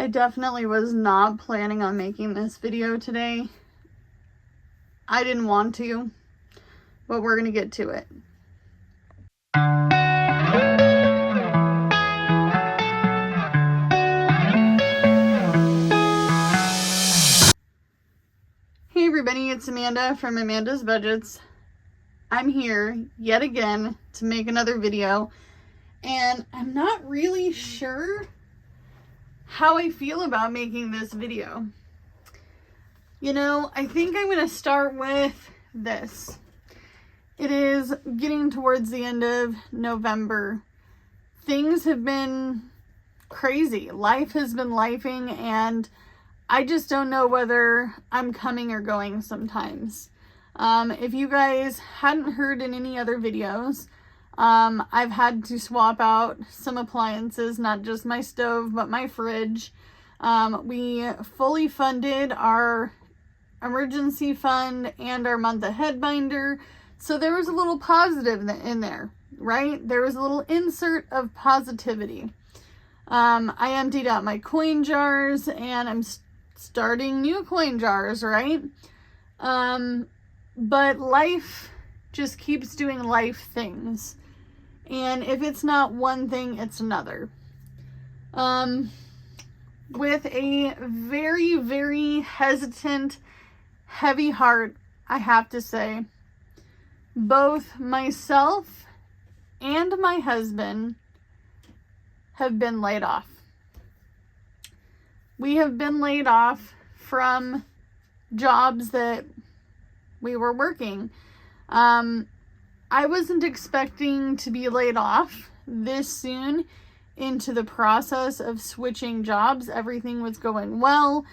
I definitely was not planning on making this video today. I didn't want to, but we're gonna get to it. Hey everybody, it's Amanda from Amanda's Budgets. I'm here yet again to make another video, and I'm not really sure how I feel about making this video. You know, I think I'm going to start with this. It is getting towards the end of November. Things have been crazy. Life has been lifing, and I just don't know whether I'm coming or going sometimes. If you guys hadn't heard in any other videos, I've had to swap out some appliances, not just my stove, but my fridge. We fully funded our emergency fund and our month ahead binder. So there was a little positive in there, right? There was a little insert of positivity. I emptied out my coin jars, and I'm starting new coin jars, right? But life just keeps doing life things. And if it's not one thing, it's another. With a very, very hesitant, heavy heart, I have to say, both myself and my husband have been laid off. We have been laid off from jobs that we were working. I wasn't expecting to be laid off this soon into the process of switching jobs. Everything was going well.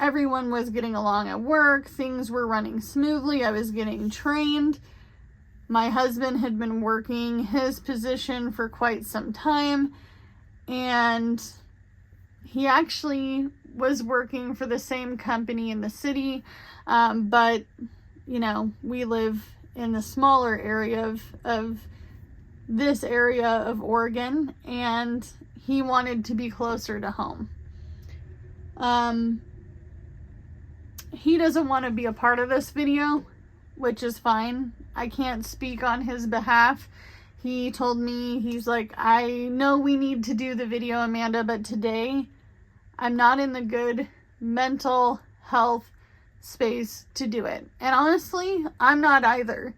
Everyone was getting along at work. Things were running smoothly. I was getting trained. My husband had been working his position for quite some time, and he actually was working for the same company in the city, but you know, we live in the smaller area of this area of Oregon, and he wanted to be closer to home. He doesn't want to be a part of this video, which is fine. I can't speak on his behalf. He told me, he's like, I know we need to do the video, Amanda, but today I'm not in the good mental health space to do it. And honestly, I'm not either,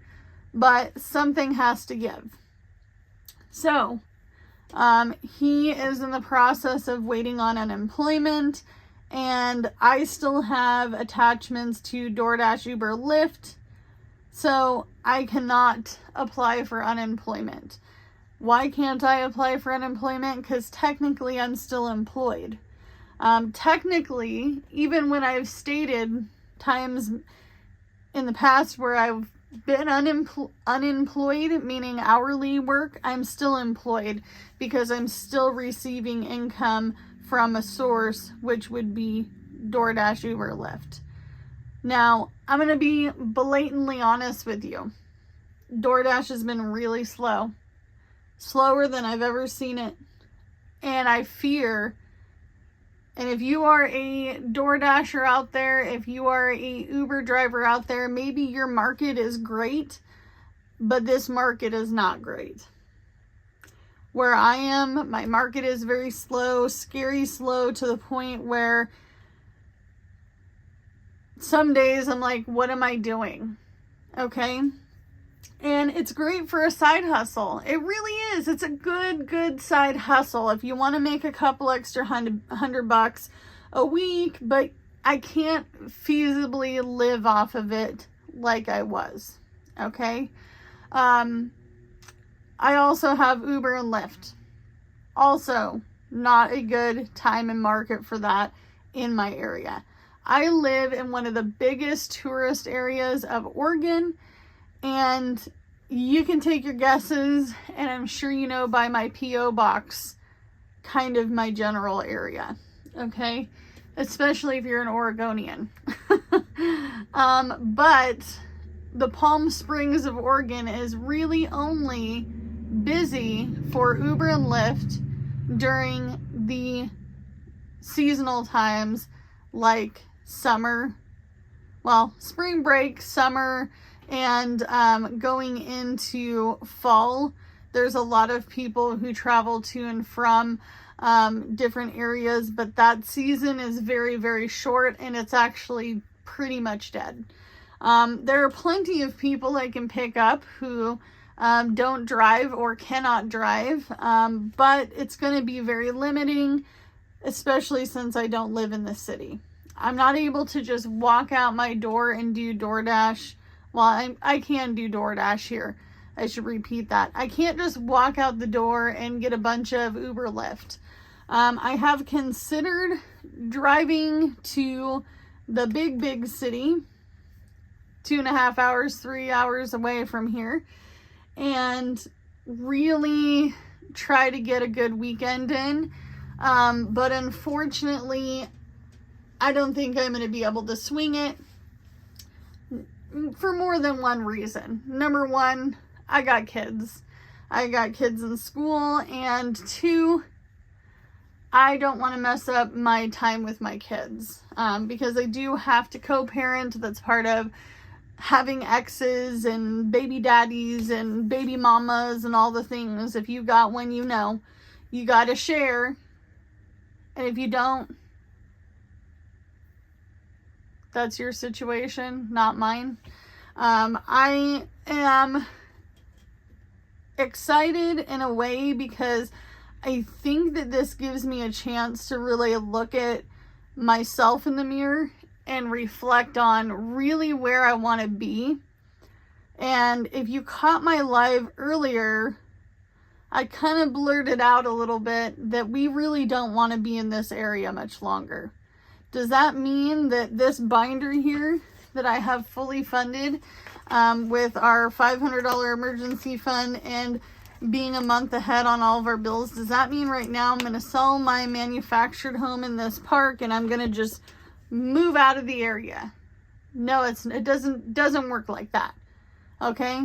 but something has to give. So, he is in the process of waiting on unemployment, and I still have attachments to DoorDash, Uber, Lyft, so I cannot apply for unemployment. Why can't I apply for unemployment? Because technically I'm still employed. Technically, even when I've stated times in the past where I've been unemployed, meaning hourly work, I'm still employed because I'm still receiving income from a source, which would be DoorDash, Uber, Lyft. Now, I'm going to be blatantly honest with you. DoorDash has been really slow. Slower than I've ever seen it. And I fear, and if you are a DoorDasher out there, if you are a Uber driver out there, maybe your market is great, but this market is not great. Where I am, my market is very slow, scary slow, to the point where some days I'm like, what am I doing? Okay? And it's great for a side hustle. It really is. It's a good side hustle if you want to make a couple extra $100 a week, but I can't feasibly live off of it like I was. Okay? I also have Uber and Lyft. Also, not a good time and market for that in my area. I live in one of the biggest tourist areas of Oregon, and you can take your guesses, and I'm sure you know by my P.O. box, kind of my general area, okay? Especially if you're an Oregonian. But the Palm Springs of Oregon is really only busy for Uber and Lyft during the seasonal times like summer, well, spring break, summer, and going into fall. There's a lot of people who travel to and from different areas, but that season is very, very short, and it's actually pretty much dead. There are plenty of people I can pick up who don't drive or cannot drive, but it's going to be very limiting, especially since I don't live in the city. I'm not able to just walk out my door and do DoorDash. Well, I can do DoorDash here. I should repeat that. I can't just walk out the door and get a bunch of Uber Lyft. I have considered driving to the big city, 2.5 hours, 3 hours away from here, and really try to get a good weekend in. But unfortunately, I don't think I'm going to be able to swing it for more than one reason. Number one, I got kids. I got kids in school, and two, I don't want to mess up my time with my kids, because I do have to co-parent. That's part of having exes and baby daddies and baby mamas and all the things. If you got one, you know, you got to share. And if you don't, that's your situation, not mine. I am excited in a way because I think that this gives me a chance to really look at myself in the mirror and reflect on really where I want to be. And if you caught my live earlier, I kind of blurted out a little bit that we really don't want to be in this area much longer. Does that mean that this binder here that I have fully funded with our $500 emergency fund and being a month ahead on all of our bills, does that mean right now I'm going to sell my manufactured home in this park and I'm going to just move out of the area? No, it doesn't work like that. Okay?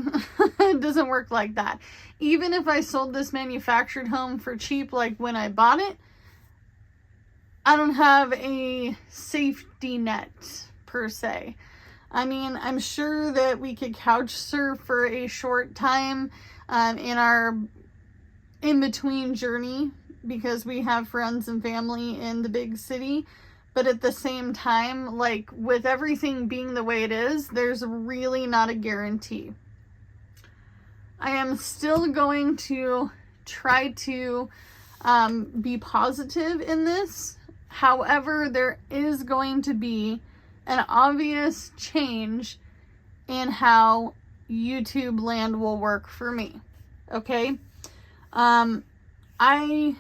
It doesn't work like that. Even if I sold this manufactured home for cheap like when I bought it, I don't have a safety net per se. I mean, I'm sure that we could couch surf for a short time in our in-between journey because we have friends and family in the big city. But at the same time, like with everything being the way it is, there's really not a guarantee. I am still going to try to be positive in this. However, there is going to be an obvious change in how YouTube land will work for me. Okay? I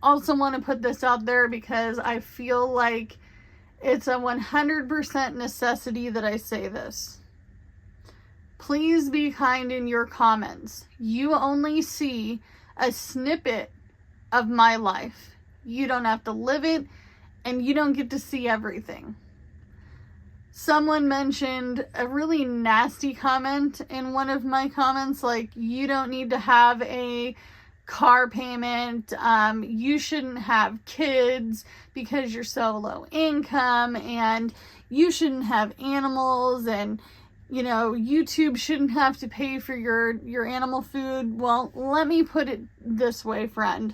also want to put this out there because I feel like it's a 100% necessity that I say this. Please be kind in your comments. You only see a snippet of my life. You don't have to live it, and you don't get to see everything. Someone mentioned a really nasty comment in one of my comments, like, you don't need to have a car payment, you shouldn't have kids because you're so low income, and you shouldn't have animals, and you know, YouTube shouldn't have to pay for your animal food. Well, let me put it this way, friend.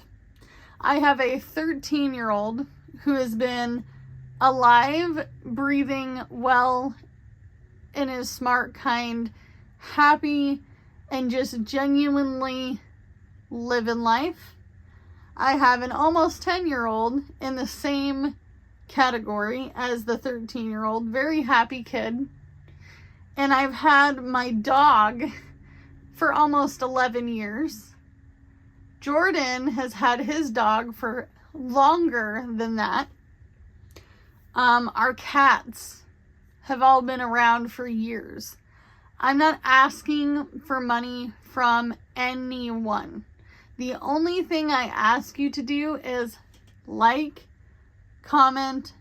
I have a 13-year-old who has been alive, breathing well, and is smart, kind, happy, and just genuinely living life. I have an almost 10-year-old in the same category as the 13-year-old, very happy kid. And I've had my dog for almost 11 years. Jordan has had his dog for longer than that. Our cats have all been around for years. I'm not asking for money from anyone. The only thing I ask you to do is like, comment,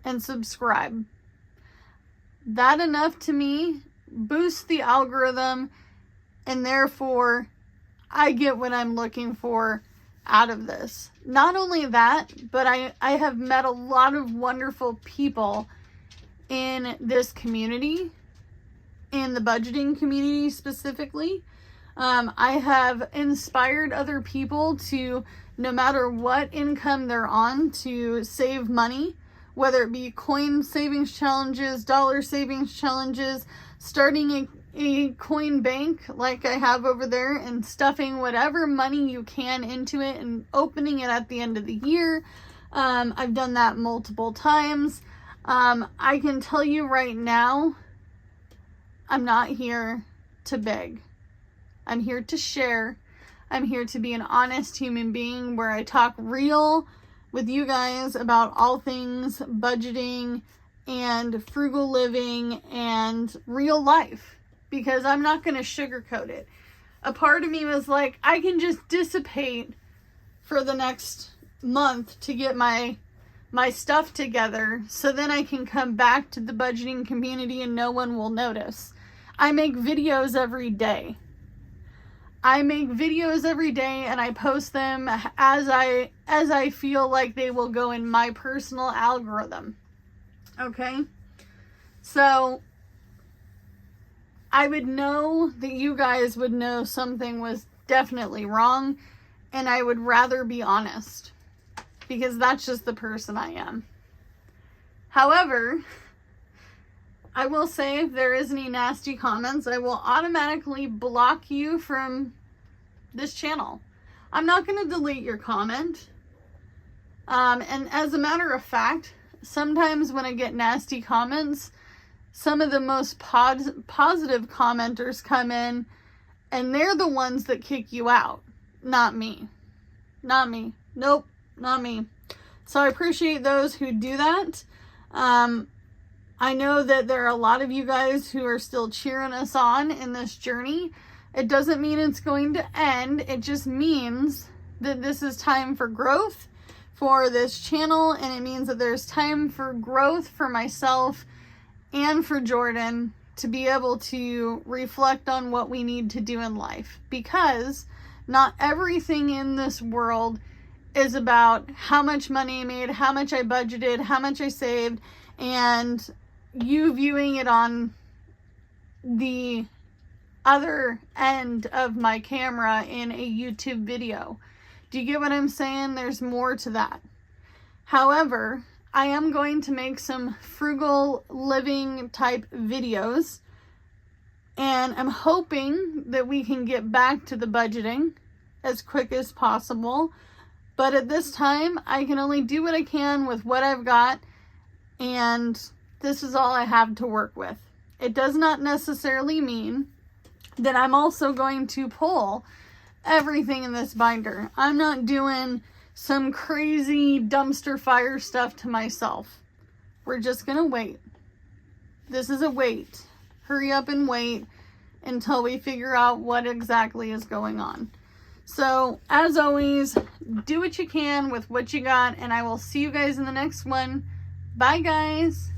and subscribe. That enough to me boosts the algorithm, and therefore I get what I'm looking for out of this. Not only that, but I have met a lot of wonderful people in this community, in the budgeting community specifically. I have inspired other people to, no matter what income they're on, to save money, whether it be coin savings challenges, dollar savings challenges, starting a coin bank like I have over there and stuffing whatever money you can into it and opening it at the end of the year. I've done that multiple times. I can tell you right now, I'm not here to beg. I'm here to share. I'm here to be an honest human being where I talk real with you guys about all things budgeting and frugal living and real life, because I'm not going to sugarcoat it. A part of me was like, I can just dissipate for the next month to get my stuff together so then I can come back to the budgeting community and no one will notice. I make videos every day. And I post them as I feel like they will go in my personal algorithm. Okay? So I would know that you guys would know something was definitely wrong, and I would rather be honest, because that's just the person I am. However, I will say, if there is any nasty comments, I will automatically block you from this channel. I'm not going to delete your comment. And as a matter of fact, sometimes when I get nasty comments, some of the most positive commenters come in, and they're the ones that kick you out. Not me. Nope, not me. So I appreciate those who do that. I know that there are a lot of you guys who are still cheering us on in this journey. It doesn't mean it's going to end. It just means that this is time for growth for this channel, and it means that there's time for growth for myself and for Jordan to be able to reflect on what we need to do in life, because not everything in this world is about how much money I made, how much I budgeted, how much I saved, and you viewing it on the other end of my camera in a YouTube video. Do you get what I'm saying? There's more to that. However, I am going to make some frugal living type videos, and I'm hoping that we can get back to the budgeting as quick as possible. But at this time, I can only do what I can with what I've got, and this is all I have to work with. It does not necessarily mean that I'm also going to pull everything in this binder. I'm not doing some crazy dumpster fire stuff to myself. We're just going to wait. This is a wait. Hurry up and wait until we figure out what exactly is going on. So, as always, do what you can with what you got, and I will see you guys in the next one. Bye, guys.